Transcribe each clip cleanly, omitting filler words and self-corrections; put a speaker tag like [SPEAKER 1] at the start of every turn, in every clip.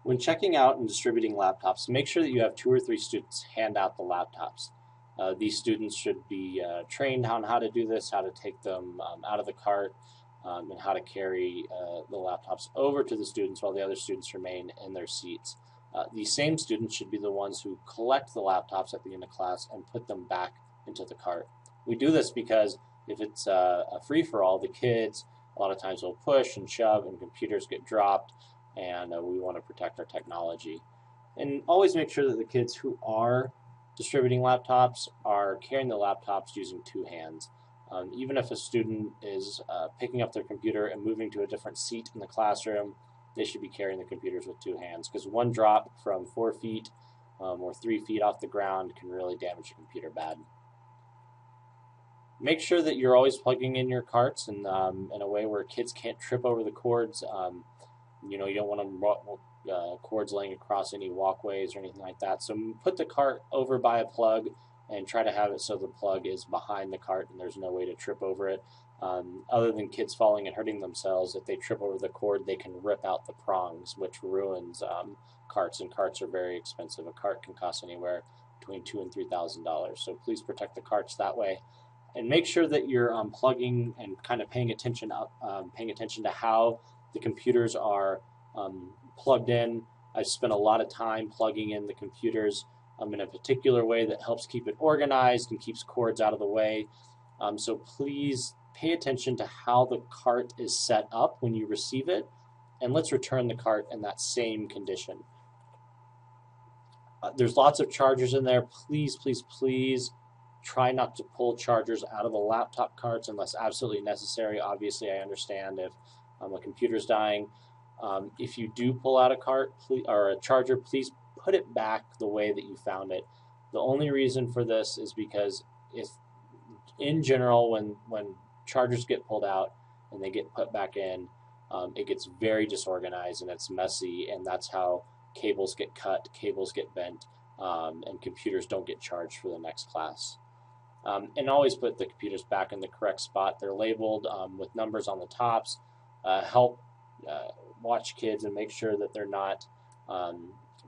[SPEAKER 1] When checking out and distributing laptops, make sure that you have 2 or 3 students hand out the laptops. These students should be trained on how to do this, how to take them out of the cart, and how to carry the laptops over to the students while the other students remain in their seats. These same students should be the ones who collect the laptops at the end of class and put them back into the cart. We do this because if it's a free-for-all, the kids a lot of times will push and shove and computers get dropped, and we want to protect our technology. And always make sure that the kids who are distributing laptops are carrying the laptops using 2 hands. Even if a student is picking up their computer and moving to a different seat in the classroom, they should be carrying the computers with 2 hands, because one drop from 4 feet or 3 feet off the ground can really damage your computer bad. Make sure that you're always plugging in your carts in a way where kids can't trip over the cords. You don't want cords laying across any walkways or anything like that. So put the cart over by a plug and try to have it so the plug is behind the cart and there's no way to trip over it. Other than kids falling and hurting themselves, if they trip over the cord, they can rip out the prongs, which ruins carts, and carts are very expensive. A cart can cost anywhere between $2,000 and $3,000. So please protect the carts that way. And make sure that you're plugging and kind of paying attention to how the computers are plugged in. I've spent a lot of time plugging in the computers in a particular way that helps keep it organized and keeps cords out of the way. So please pay attention to how the cart is set up when you receive it, and let's return the cart in that same condition. There's lots of chargers in there. Please, please, please try not to pull chargers out of the laptop carts unless absolutely necessary. Obviously, I understand if a computer's dying. If you do pull out a cart or a charger, please put it back the way that you found it. The only reason for this is because in general, when chargers get pulled out and they get put back in, it gets very disorganized and it's messy, and that's how cables get cut, cables get bent, and computers don't get charged for the next class. And always put the computers back in the correct spot. They're labeled with numbers on the tops. Help watch kids and make sure that they're not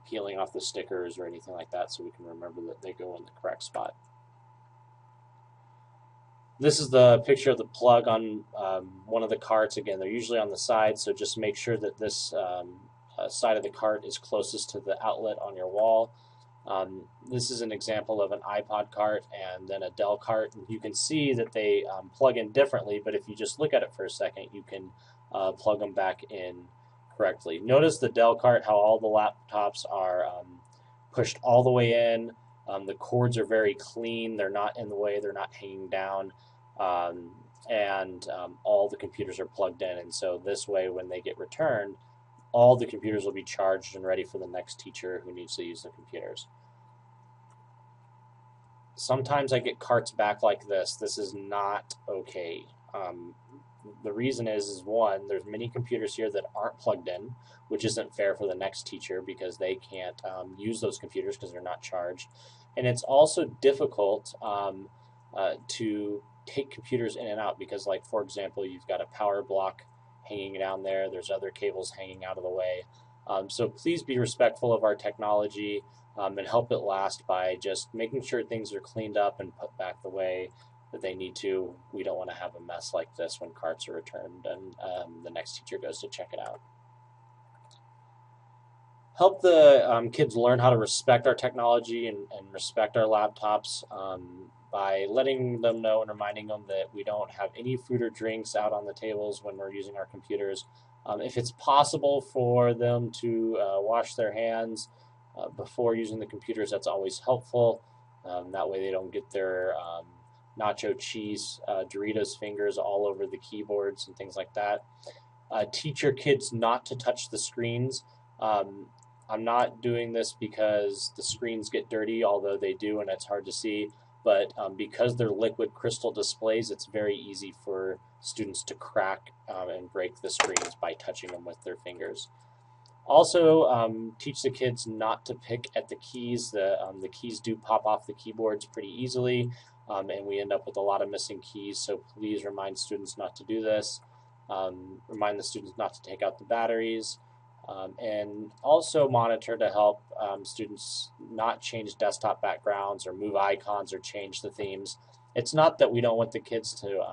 [SPEAKER 1] peeling off the stickers or anything like that, so we can remember that they go in the correct spot. This is the picture of the plug on one of the carts. Again, they're usually on the side, so just make sure that this side of the cart is closest to the outlet on your wall. This is an example of an iPod cart and then a Dell cart. And you can see that they plug in differently, but if you just look at it for a second, you can plug them back in correctly. Notice the Dell cart, how all the laptops are pushed all the way in. The cords are very clean. They're not in the way. They're not hanging down. And all the computers are plugged in. And so this way, when they get returned, all the computers will be charged and ready for the next teacher who needs to use the computers. Sometimes I get carts back like this. This is not okay. The reason is one, there's many computers here that aren't plugged in, which isn't fair for the next teacher because they can't use those computers because they're not charged. And it's also difficult to take computers in and out because, like, for example, you've got a power block hanging down there. There's other cables hanging out of the way. So please be respectful of our technology and help it last by just making sure things are cleaned up and put back the way that they need to. We don't want to have a mess like this when carts are returned and the next teacher goes to check it out. Help the kids learn how to respect our technology and respect our laptops by letting them know and reminding them that we don't have any food or drinks out on the tables when we're using our computers. If it's possible for them to wash their hands before using the computers, that's always helpful. That way they don't get their nacho cheese, Doritos fingers all over the keyboards and things like that. Teach your kids not to touch the screens. I'm not doing this because the screens get dirty, although they do and it's hard to see, but because they're liquid crystal displays, it's very easy for students to crack and break the screens by touching them with their fingers. Also, teach the kids not to pick at the keys. The keys do pop off the keyboards pretty easily, and we end up with a lot of missing keys, so please remind students not to do this. Remind the students not to take out the batteries. And also monitor to help students not change desktop backgrounds or move icons or change the themes. It's not that we don't want the kids to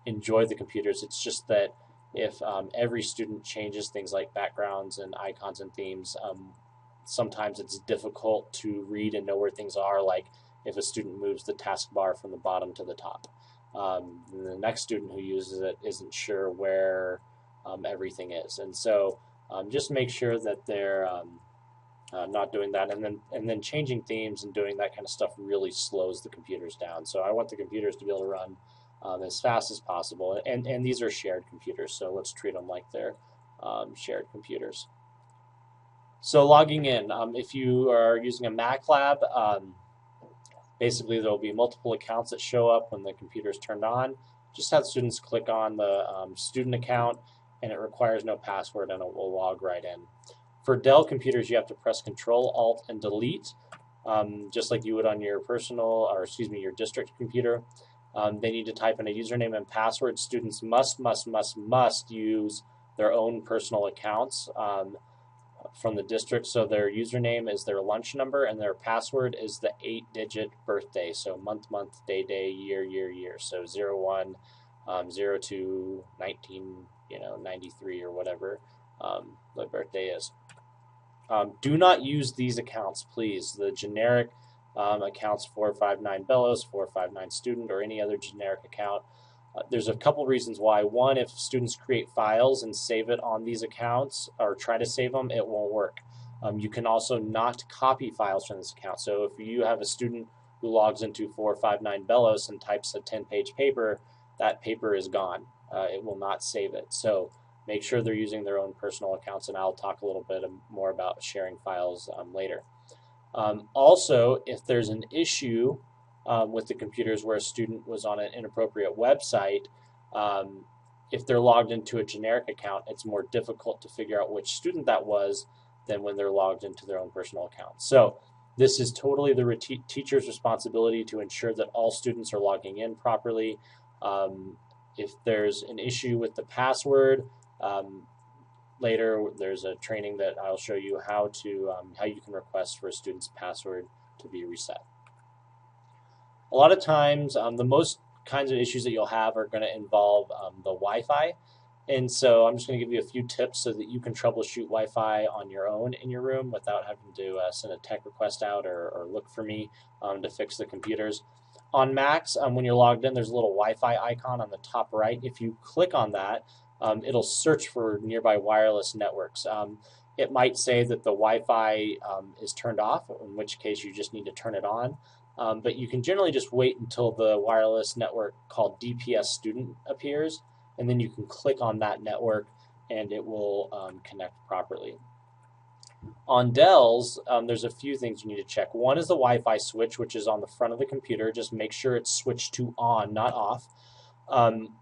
[SPEAKER 1] enjoy the computers, it's just that if every student changes things like backgrounds and icons and themes, sometimes it's difficult to read and know where things are, like if a student moves the taskbar from the bottom to the top. The next student who uses it isn't sure where everything is. And so just make sure that they're not doing that, and then changing themes and doing that kind of stuff really slows the computers down. So I want the computers to be able to run as fast as possible, and these are shared computers, so let's treat them like they're shared computers. So logging in, if you are using a Mac lab, basically there will be multiple accounts that show up when the computer is turned on. Just have students click on the student account, and it requires no password, and it will log right in. For Dell computers, you have to press Control, Alt, and Delete, just like you would on your personal, or excuse me, your district computer. They need to type in a username and password. Students must use their own personal accounts from the district. So their username is their lunch number, and their password is the 8-digit birthday. So month, day, year. So 01, 02, 1993 or whatever the birthday is. Do not use these accounts, please. The generic accounts 459 Bellows, 459 student, or any other generic account. There's a couple reasons why. One, if students create files and save it on these accounts or try to save them, it won't work. You can also not copy files from this account. So if you have a student who logs into 459 Bellows and types a 10-page paper, that paper is gone. It will not save it. So make sure they're using their own personal accounts, and I'll talk a little bit more about sharing files later. Also, if there's an issue with the computers where a student was on an inappropriate website, if they're logged into a generic account, it's more difficult to figure out which student that was than when they're logged into their own personal account. So this is totally the teacher's responsibility to ensure that all students are logging in properly. If there's an issue with the password, later there's a training that I'll show you how you can request for a student's password to be reset. A lot of times, the most kinds of issues that you'll have are going to involve the Wi-Fi. And so I'm just going to give you a few tips so that you can troubleshoot Wi-Fi on your own in your room without having to send a tech request out or look for me to fix the computers. On Macs, when you're logged in, there's a little Wi-Fi icon on the top right. If you click on that, it'll search for nearby wireless networks. It might say that the Wi-Fi is turned off, in which case you just need to turn it on. But you can generally just wait until the wireless network called DPS student appears, and then you can click on that network and it will connect properly. On Dells, there's a few things you need to check. One is the Wi-Fi switch, which is on the front of the computer. Just make sure it's switched to on, not off.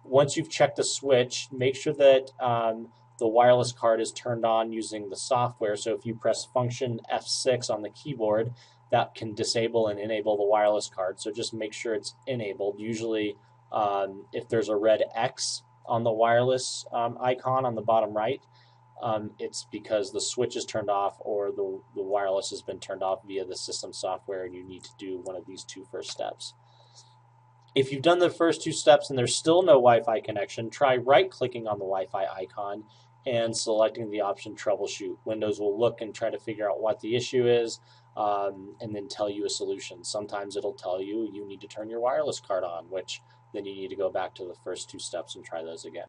[SPEAKER 1] Once you've checked the switch, make sure that the wireless card is turned on using the software. So if you press function F6 on the keyboard, that can disable and enable the wireless card. So just make sure it's enabled. Usually, if there's a red X on the wireless icon on the bottom right, it's because the switch is turned off or the wireless has been turned off via the system software, and you need to do one of these two first steps. If you've done the first two steps and there's still no Wi-Fi connection, try right-clicking on the Wi-Fi icon and selecting the option Troubleshoot. Windows will look and try to figure out what the issue is and then tell you a solution. Sometimes it'll tell you you need to turn your wireless card on, which then you need to go back to the first two steps and try those again.